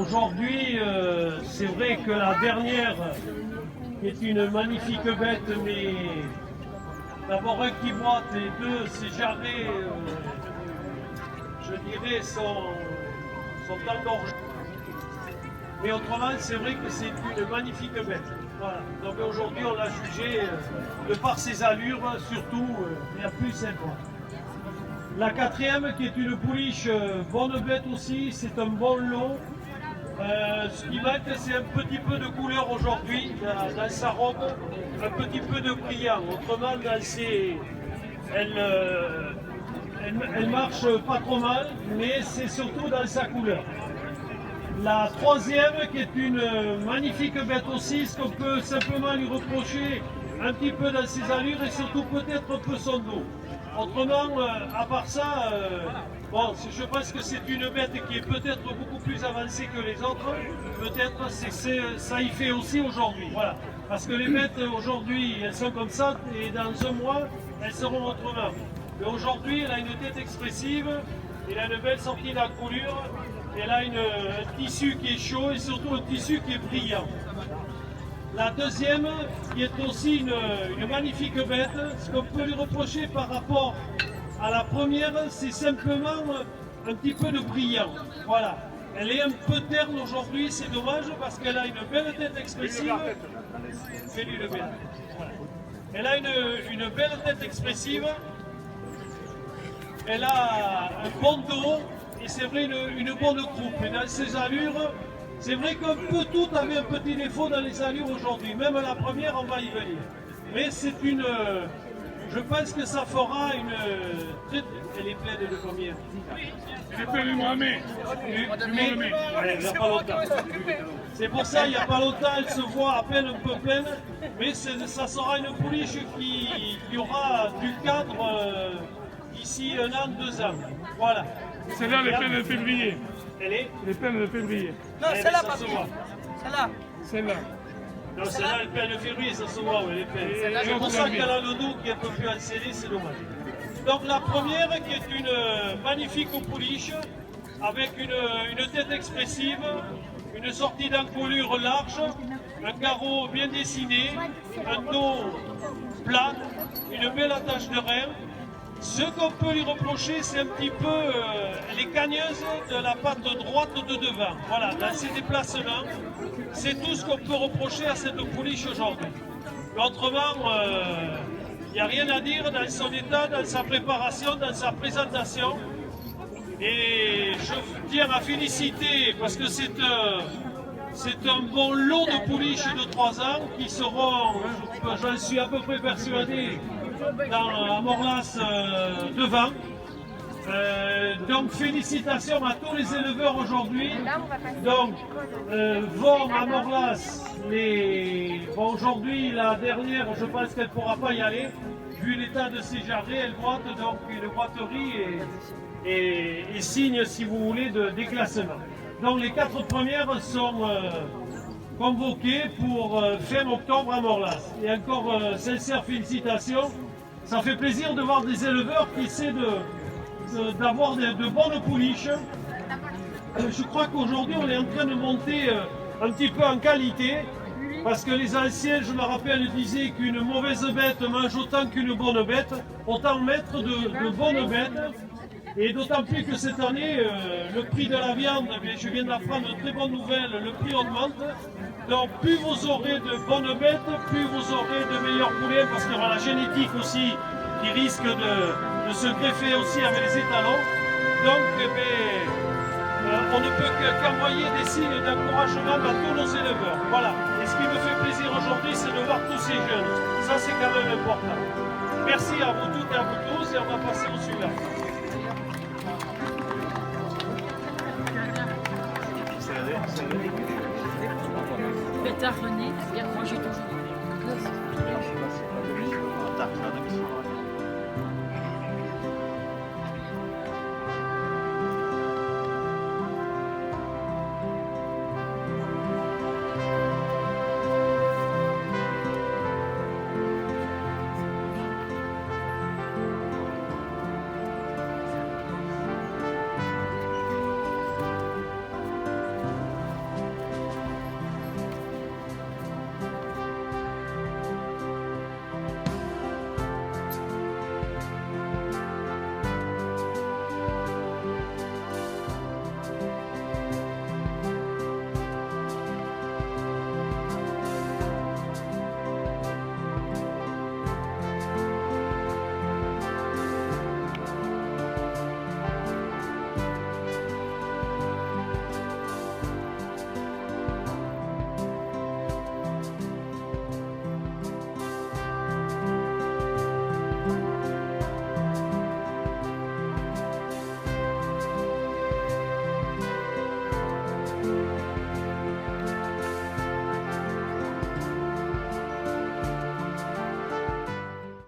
Aujourd'hui, c'est vrai que la dernière, qui est une magnifique bête, mais d'abord un qui boite et deux, ces jarrets, je dirais, sont engorgés. Mais autrement, c'est vrai que c'est une magnifique bête. Voilà. Donc aujourd'hui, on l'a jugé, de par ses allures, surtout, il y a plus sympa. La quatrième, qui est une pouliche, bonne bête aussi, c'est un bon lot. Ce qui manque, c'est un petit peu de couleur aujourd'hui dans sa robe, un petit peu de brillant. Autrement, elle marche pas trop mal, mais c'est surtout dans sa couleur. La troisième, qui est une magnifique bête aussi, ce qu'on peut simplement lui reprocher un petit peu dans ses allures et surtout peut-être un peu son dos. Autrement, à part ça, bon, je pense que c'est une bête qui est peut-être beaucoup plus avancée que les autres. Peut-être ça y fait aussi aujourd'hui. Voilà. Parce que les bêtes aujourd'hui, elles sont comme ça et dans un mois, elles seront autrement. Mais aujourd'hui, elle a une tête expressive, elle a une belle sortie d'encolure, elle a un tissu qui est chaud et surtout un tissu qui est brillant. La deuxième, qui est aussi une magnifique bête, ce qu'on peut lui reprocher par rapport à la première, c'est simplement un petit peu de brillant. Voilà. Elle est un peu terne aujourd'hui, c'est dommage, parce qu'elle a une belle tête expressive. Fais-lui le bien. Voilà. Elle a une belle tête expressive. Elle a un bon dos, et c'est vrai, une bonne croupe. Et dans ses allures, c'est vrai qu'un peu tout avait un petit défaut dans les allures aujourd'hui. Même la première, on va y venir. Mais c'est une... je pense que ça fera une... Elle est pleine de combien? Elle est pleine du mois de mai. Il n'y a pas longtemps. C'est pour ça, il n'y a pas longtemps, elle se voit à peine un peu pleine. Mais ça sera une pouliche qui aura du cadre d'ici 1 an, 2 ans. Voilà. Celle-là, elle est pleine de février. Elle est? Elle est pleine de février. Non, celle-là, pas celle-là. Celle-là. Non, celle-là, elle est pleine de février, ça se voit, elle est pleine. C'est pour ça qu'elle a le dos qui est un peu plus enserré, c'est dommage. Donc la première, qui est une magnifique pouliche, avec une tête expressive, une sortie d'encolure large, un carreau bien dessiné, un dos plat, une belle attache de rein. Ce qu'on peut lui reprocher, c'est un petit peu les cagneuses de la patte droite de devant. Voilà, dans ses déplacements, c'est tout ce qu'on peut reprocher à cette pouliche aujourd'hui. Autrement, il n'y a rien à dire dans son état, dans sa préparation, dans sa présentation. Et je tiens à féliciter, parce que c'est un bon lot de pouliches de 3 ans qui seront, j'en suis à peu près persuadé, à Morlas devant. Donc félicitations à tous les éleveurs aujourd'hui. Donc vont à Morlas bon, aujourd'hui la dernière, je pense qu'elle ne pourra pas y aller vu l'état de ses jarrets. Elle boite, donc une boiterie et signe, si vous voulez, de déclassement. Donc les 4 premières sont convoquées pour fin octobre à Morlas. Et encore sincères félicitations. Ça fait plaisir de voir des éleveurs qui essaient d'avoir de bonnes pouliches. Je crois qu'aujourd'hui, on est en train de monter un petit peu en qualité, parce que les anciens, je me rappelle, disaient qu'une mauvaise bête mange autant qu'une bonne bête, autant mettre de bonnes bêtes. Et d'autant plus que cette année, le prix de la viande, je viens d'apprendre de très bonnes nouvelles, le prix augmente. Donc plus vous aurez de bonnes bêtes, plus vous aurez de meilleurs poulets, parce qu'il y aura la génétique aussi qui risque de se greffer aussi avec les étalons. Donc on ne peut qu'envoyer des signes d'encouragement à tous nos éleveurs. Voilà. Et ce qui me fait plaisir aujourd'hui, c'est de voir tous ces jeunes. Ça, c'est quand même important. Merci à vous toutes et à vous tous, et on va passer au suivant. Pétard René, moi j'ai toujours